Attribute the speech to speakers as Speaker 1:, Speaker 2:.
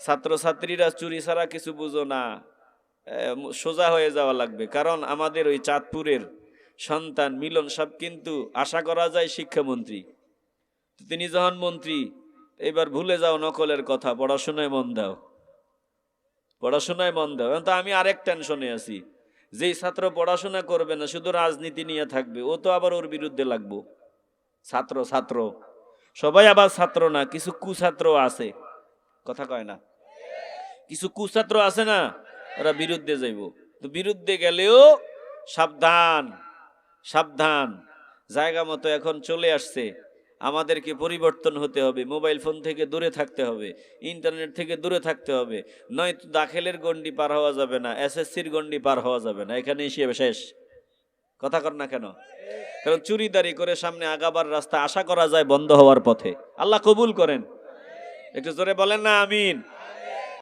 Speaker 1: ছাত্রছাত্রীরা চুরি ছাড়া কিছু বুঝো না, সোজা হয়ে যাওয়া লাগবে। কারণ আমাদের ওই চাঁদপুরের সন্তান মিলন সাহেব কিন্তু আশা করা যায় শিক্ষামন্ত্রী। তিনি যখন মন্ত্রী, এবার ভুলে যাও নকলের কথা, পড়াশোনায় মন দাও, পড়াশোনায় মন দাও। এখন তো আমি আরেক টেনশনে আছি, যেই ছাত্র পড়াশোনা করবে না, শুধু রাজনীতি নিয়ে থাকবে, ও তো আবার ওর বিরুদ্ধে লাগবো। ছাত্র ছাত্র সবাই আবার ছাত্র না, কিছু কুছাত্র আছে, কথা কয় না, কিছু কুছাত্র আছে না, ওরা বিরুদ্ধে যাইব। তো বিরুদ্ধে গেলেও সাবধান, সাবধান। জায়গা মতো এখন চলে আসছে, আমাদেরকে পরিবর্তন হতে হবে। মোবাইল ফোন থেকে দূরে থাকতে হবে, ইন্টারনেট থেকে দূরে থাকতে হবে, নয়তো দাখিলের গণ্ডি পার হওয়া যাবে না, এসএসসির গণ্ডি পার হওয়া যাবে না, এখানে এসে শেষ। কথা কর না কেন? কারণ চুরিদারি করে সামনে আগাবার রাস্তা আশা করা যায় বন্ধ হওয়ার পথে। আল্লাহ কবুল করেন, একটু জোরে বলেন না আমিন।